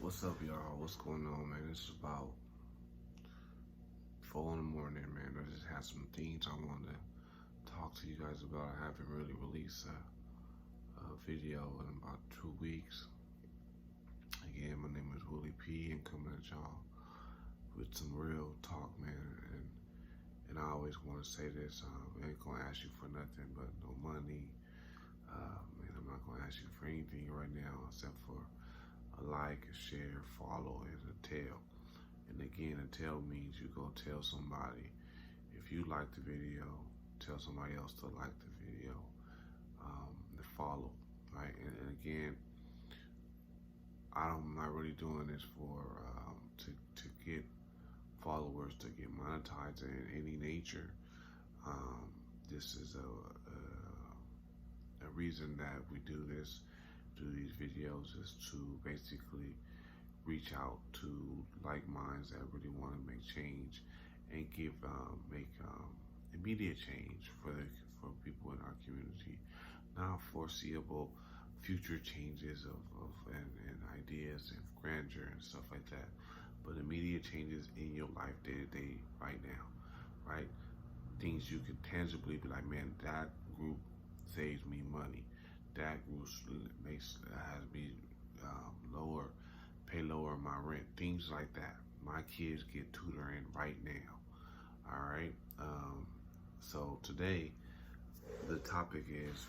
What's up, y'all? What's going on, man? It's about 4 in the morning, man. I just had some things I wanted to talk to you guys about. I haven't really released a video in about 2 weeks. Again, my name is Willie P, and coming at y'all with some real talk, man. And I always want to say this: I ain't gonna ask you for nothing but no money. And I'm not gonna ask you for anything right now except for a like, a share, follow, and a tell. And again, a tell means you go tell somebody. If you like the video, tell somebody else to like the video, to follow, right? And again, I'm not really doing this for to get followers, to get monetized in any nature. This is a reason that we do these videos is to basically reach out to like minds that really want to make change and make immediate change for people in our community, not foreseeable future changes and ideas and grandeur and stuff like that, but immediate changes in your life day to day right now, right? Things you can tangibly be like, man, that group saves me money. That group has me pay lower my rent, things like that. My kids get tutoring right now. All right. So today, the topic is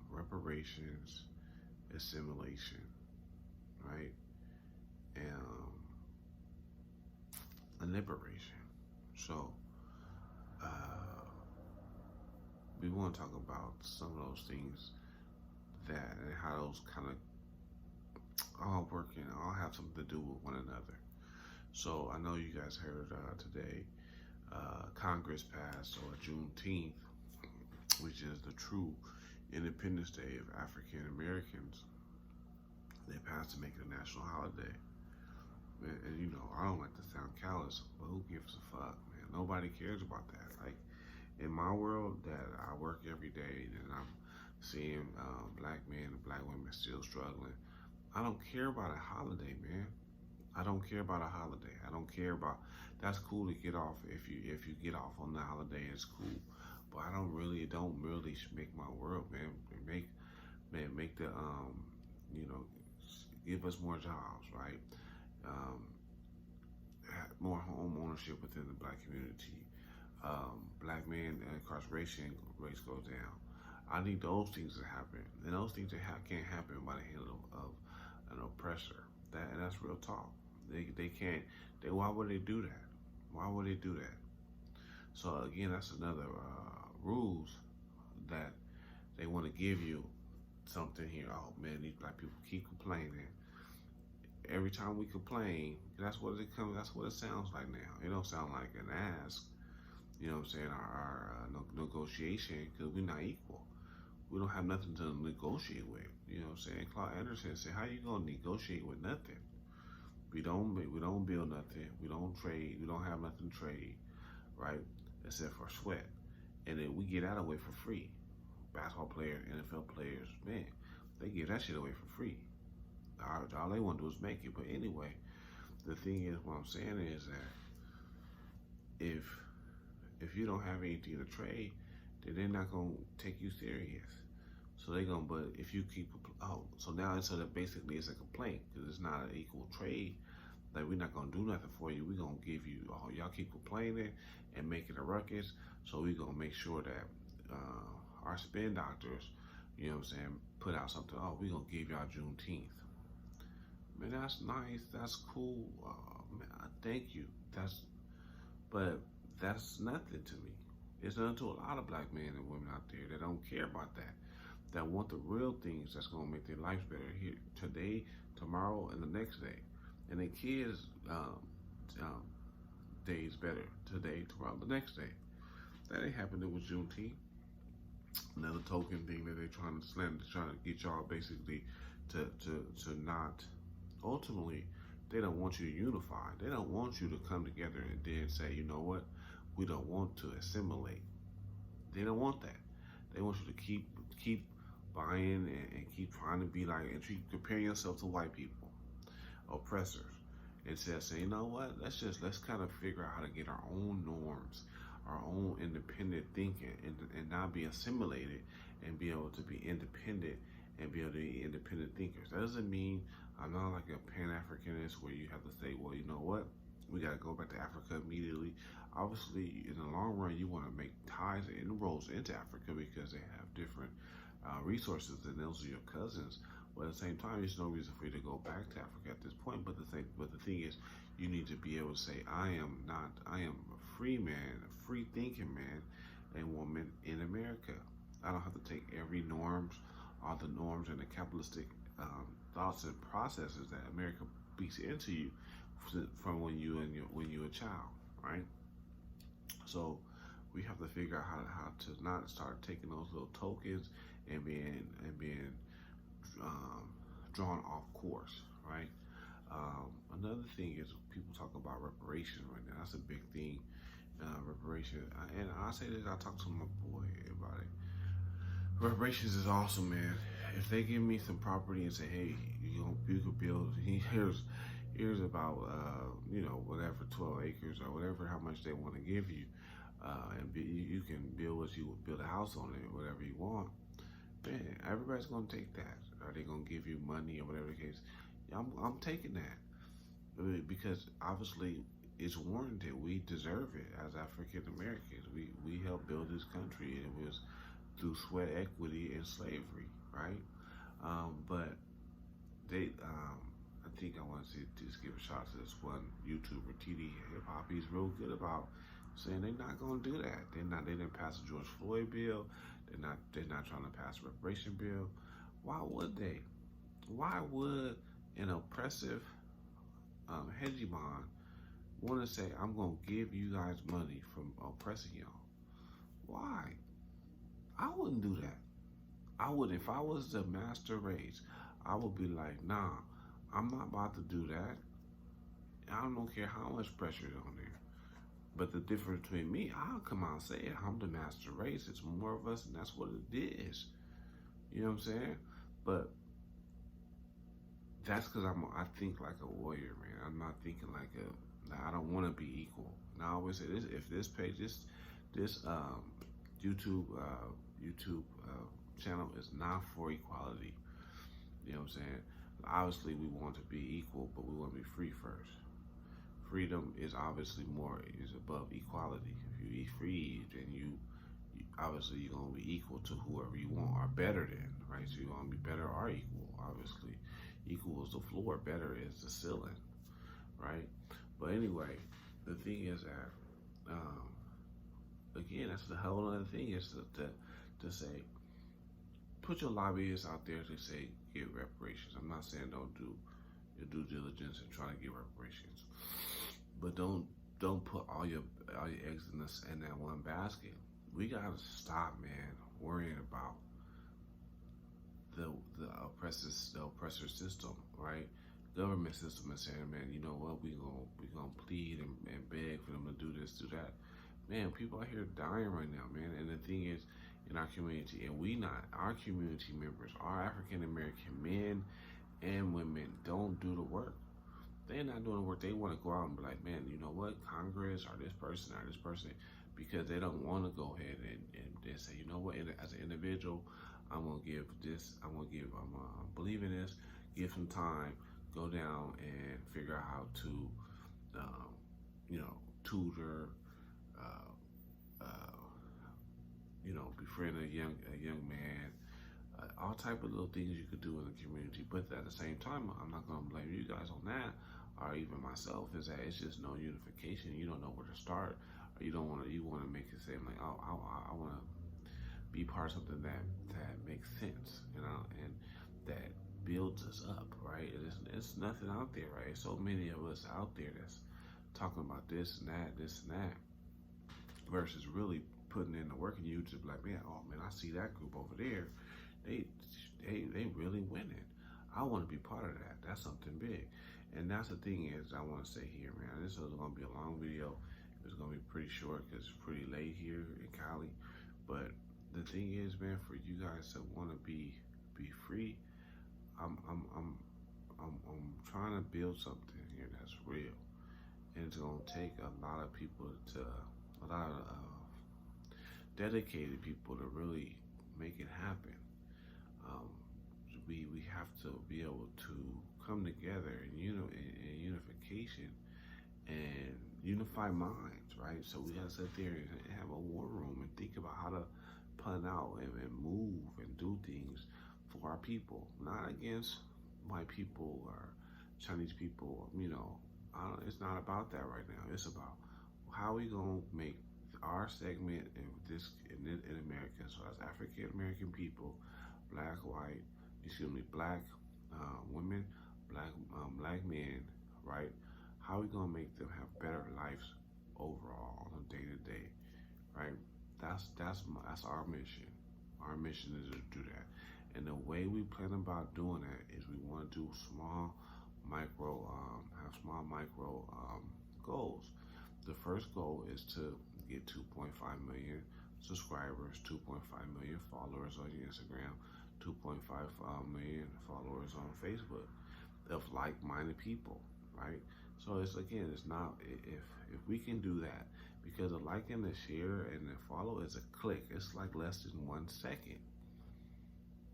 reparations, assimilation, right, and liberation. So uh, we want to talk about some of those things that and how those kind of all work and all have something to do with one another. So I know you guys heard today Congress passed or Juneteenth, which is the true Independence Day of African Americans. They passed to make it a national holiday. And you know, I don't like to sound callous, but who gives a fuck, man? Nobody cares about that. Like in my world that I work every day and I'm seeing black men and black women still struggling, I don't care about a holiday, man. I don't care about a holiday. I don't care about. That's cool to get off if you get off on the holiday. It's cool, but I don't really make my world, man. Make the you know, give us more jobs, right? Um, More home ownership within the black community. Black men incarceration rates goes down. I need those things to happen, and those things can't happen by the hand of an oppressor. And that's real talk. They can't. Why would they do that? Why would they do that? So again, that's another rules that they want to give you something here. Oh man, these black people keep complaining. Every time we complain, that's what it comes. That's what it sounds like now. It don't sound like an ask. You know what I'm saying? Our negotiation, because we're not equal. We don't have nothing to negotiate with. You know what I'm saying? Claude Anderson said, "How you gonna negotiate with nothing? We don't build nothing. We don't trade. We don't have nothing to trade, right? Except for sweat, and then we get that away for free. Basketball players, NFL players, man, they give that shit away for free. All they want to do is make it. But anyway, the thing is, what I'm saying is that if you don't have anything to trade, then they're not gonna take you serious. So they gonna, but if you keep, so now instead of basically it's a complaint because it's not an equal trade. Like we're not gonna do nothing for you. We're gonna give you, y'all keep complaining and making a ruckus. So we're gonna make sure that our spin doctors, you know what I'm saying, put out something. Oh, we're gonna give y'all Juneteenth. Man, that's nice. That's cool. Man, thank you. But that's nothing to me. It's nothing to a lot of black men and women out there that don't care about that. That want the real things that's gonna make their lives better here today, tomorrow, and the next day, and their kids' days better today, tomorrow, the next day. That ain't happening with Juneteenth. Another token thing that they're trying to slam, they're trying to get y'all basically to not. Ultimately, they don't want you to unify. They don't want you to come together and then say, you know what, we don't want to assimilate. They don't want that. They want you to keep buying and keep trying to be like, and keep comparing yourself to white people, oppressors, instead of saying, you know what, let's kind of figure out how to get our own norms, our own independent thinking, and not be assimilated, and be able to be independent and be able to be independent thinkers. That doesn't mean I'm not like a Pan-Africanist where you have to say, well, you know what, we got to go back to Africa immediately. Obviously, in the long run, you want to make ties and inroads into Africa because they have different resources, and those are your cousins. But at the same time, there's no reason for you to go back to Africa at this point. But the thing is, you need to be able to say, I am a free man, a free thinking man and woman in America. I don't have to take all the norms and the capitalistic thoughts and processes that America beats into you from when you're a child, right? So we have to figure out how to not start taking those little tokens and being drawn off course, right? Another thing is people talk about reparations right now. That's a big thing, reparation. And I say this, I talk to my boy about it. Reparations is awesome, man. If they give me some property and say, hey, you could build, here's about whatever 12 acres or whatever, how much they want to give you, you can build what you would build a house on it, whatever you want. Man, everybody's gonna take that. Are they gonna give you money or whatever the case? I'm taking that because obviously it's warranted. We deserve it as African Americans. We helped build this country, and it was through sweat equity and slavery, right? But they, I think I want to just give a shout out to this one YouTuber, TD Hip Hop. He's real good about saying they're not gonna do that. They didn't pass the George Floyd bill. They're not trying to pass a reparation bill. Why would they? Why would an oppressive hegemon want to say, I'm going to give you guys money from oppressing y'all? Why? I wouldn't do that. I would, if I was the master race, I would be like, nah, I'm not about to do that. I don't care how much pressure is on there. But the difference between me, I'll come out and say it. I'm the master race. It's more of us, and that's what it is. You know what I'm saying? But that's because I think like a warrior, man. I'm not thinking like I don't want to be equal. And I always say this: if this page, this YouTube channel is not for equality. You know what I'm saying? Obviously, we want to be equal, but we want to be free first. Freedom is obviously is above equality. If you be free, then you obviously you're gonna be equal to whoever you want, or better than, right? So you're gonna be better or equal. Obviously, equal is the floor, better is the ceiling, right? But anyway, the thing is that again, that's the whole other thing is to say, put your lobbyists out there to say get reparations. I'm not saying don't do your due diligence and try to get reparations, but don't put all your eggs in that one basket. We gotta stop, man, worrying about the oppressor system, right? Government system is saying, man, you know what, we gonna plead and beg for them to do this, do that. Man, people out here dying right now, man. And the thing is, in our community, and our community members, our African American men and women don't do the work. They're not doing the work. They want to go out and be like, man, you know what, Congress or this person, because they don't want to go ahead and say, you know what, as an individual, I'm believing this, give some time, go down and figure out how to, tutor, befriend a young man, all type of little things you could do in the community. But at the same time, I'm not gonna blame you guys on that, or even myself. Is that it's just no unification. You don't know where to start, or you want to make it seem like, oh, I want to be part of something that makes sense, and that builds us up, right? It's nothing out there, right? So many of us out there that's talking about this and that, versus really putting in the work, and you just be like, man, oh man, I see that group over there. They really winning. I want to be part of that. That's something big. And that's the thing is, I want to say here, man, this is going to be a long video. It's going to be pretty short because it's pretty late here in Cali. But the thing is, man, for you guys that want to be free, I'm I'm I'm I'm trying to build something here that's real, and it's gonna take a lot of people to a lot of dedicated people to really make it happen. Um, we have to be able to come together in unification and unify minds, right? So we gotta sit there and have a war room and think about how to plan out and move and do things for our people, not against white people or Chinese people. It's not about that right now. It's about how we gonna make our segment in America, so as African American people, black, white, black women, black men, right? How we gonna make them have better lives overall on a day to day, right? That's our mission. Our mission is to do that, and the way we plan about doing that is we want to do have small micro goals. The first goal is to get 2.5 million subscribers, 2.5 million followers on Instagram, 2.5 million followers on Facebook of like-minded people, right? So it's not if we can do that, because the like and the share and the follow is a click. It's like less than 1 second.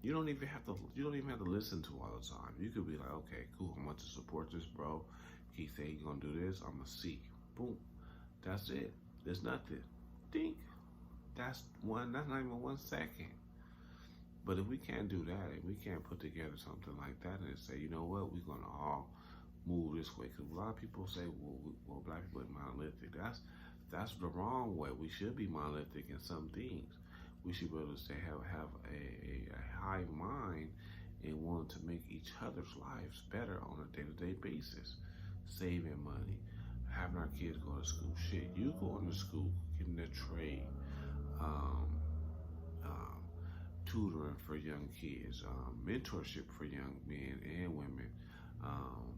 You don't even have to listen to all the time. You could be like, okay, cool, I want to support this bro. He say he's gonna do this, I'm gonna see. Boom. That's it. There's nothing. Think. That's not even 1 second. But if we can't do that, and we can't put together something like that and say, you know what, we're gonna all move this way, because a lot of people say, well, black people are monolithic. That's the wrong way. We should be monolithic in some things. We should be able to say have a high mind and want to make each other's lives better on a day-to-day basis, saving money, having our kids go to school. Shit, you going to school, getting a trade, um, um, tutoring for young kids, mentorship for young men and women, um,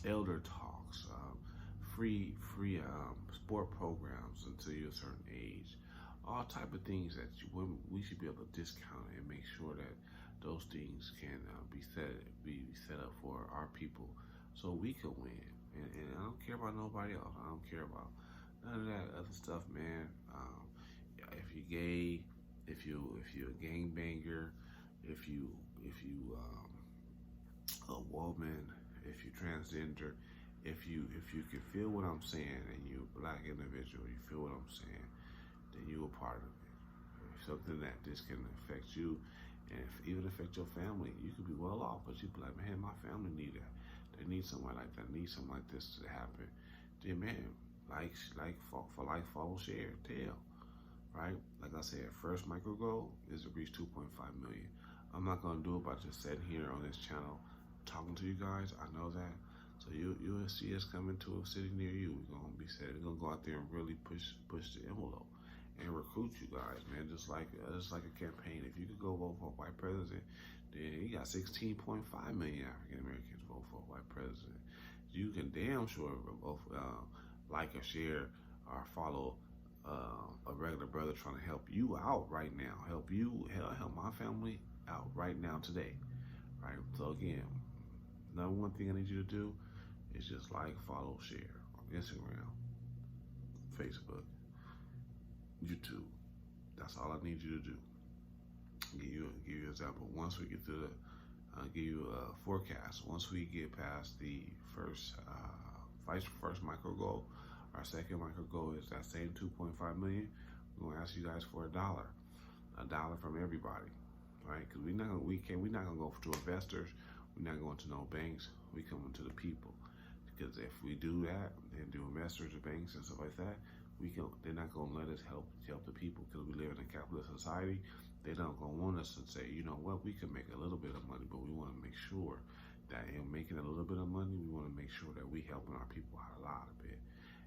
elder talks, free sport programs until you're a certain age, all type of things that we should be able to discount and make sure that those things can be set up for our people, so we can win. And I don't care about nobody else. I don't care about none of that other stuff, man. If you're gay, if you're a gangbanger, if you a woman, if you transgender, if you can feel what I'm saying and you're a black individual, you feel what I'm saying, then you're a part of it. If something that this can affect you and even affect your family, you could be well off, but you be like, man, my family need that. They need somebody like that, need something like this to happen. Then man, follow, share, tell. Right? Like I said, first micro goal is to reach 2.5 million. I'm not gonna do it by just sitting here on this channel talking to you guys. I know that. So you'll see us coming to a city near you. We're gonna go out there and really push the envelope and recruit you guys, man. Just like a campaign. If you could go vote for a white president, then you got 16.5 million African Americans vote for a white president. You can damn sure both like or share or follow a regular brother trying to help you out right now, help my family out right now today, right? So again, number one thing I need you to do is just like, follow, share on Instagram, Facebook, YouTube. That's all I need you to do. Give you an example. Once we get to give you a forecast. Once we get past the first micro goal, our second micro goal is that same 2.5 million. We're gonna ask you guys for a dollar from everybody, right? Because we're not gonna go to investors. We're not going to no banks. We coming to the people. Because if we do that and do investors or banks and stuff like that, they're not gonna let us help the people, because we live in a capitalist society. They're not gonna want us to say, you know what, we can make a little bit of money, but we want to make sure that in making a little bit of money, we want to make sure that we helping our people out a lot of it.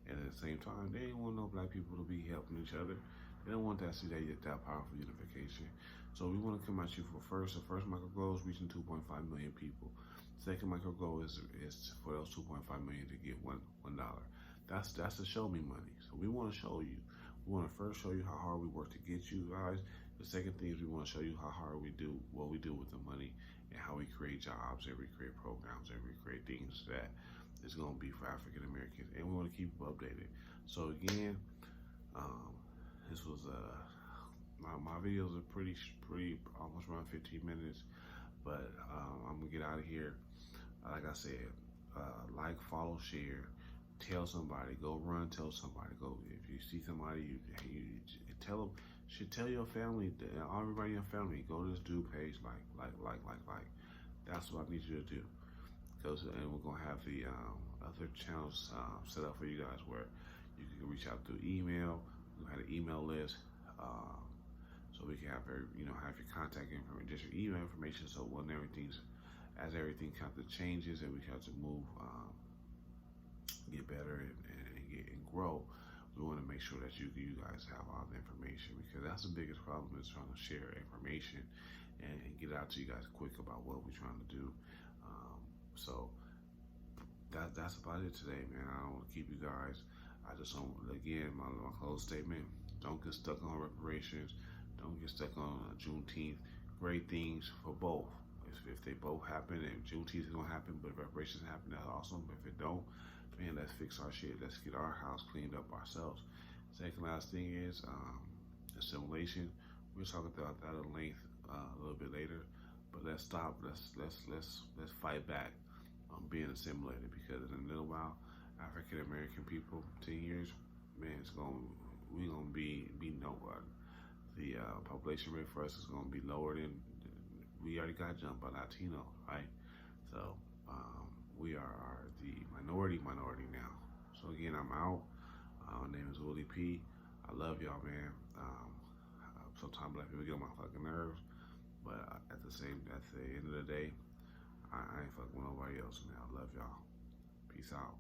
And at the same time, they ain't want no black people to be helping each other. They don't want that to see that powerful unification. So we want to come at you for the first micro goal is reaching 2.5 million people. Second micro goal is for those 2.5 million to get $1. That's the show me money. So we want to show you. We want to first show you how hard we work to get you guys. The second thing is we want to show you how hard we do what we do with the money and how we create jobs and we create programs and we create things that is going to be for African Americans, and we want to keep you updated. So again, um, this was my videos are pretty almost around 15 minutes, but I'm gonna get out of here. Like I said, like, follow, share, tell somebody, go run, tell somebody, go if you see somebody, you tell them. Should tell your family, everybody in your family, go to this dude page, like. That's what I need you to do. And we're gonna have the other channels set up for you guys where you can reach out through email. We have an email list, so we can have have your contact information, just your email information. So when as everything kind of changes and we have to move, get better and grow, we want to make sure that you guys have all the information, because that's the biggest problem, is trying to share information and get it out to you guys quick about what we're trying to do. So that's about it today, man. I don't want to keep you guys. I just don't, again, my closing statement: don't get stuck on reparations. Don't get stuck on Juneteenth. Great things for both. If they both happen, and Juneteenth is gonna happen, but reparations happen, that's awesome. But if it don't, man, let's fix our shit. Let's get our house cleaned up ourselves. Second last thing is assimilation. We'll talk about that at length a little bit later. But let's stop. Let's fight back on being assimilated, because in a little while, African American people, 10 years, man, we're gonna be nowhere. The population rate for us is gonna be lower than we already got jumped by Latino, right? So we are the minority now. So again, I'm out. My name is Willie P. I love y'all, man. Sometimes black people get on my fucking nerves, but at the end of the day, I ain't fucking with nobody else, man. I love y'all. Peace out.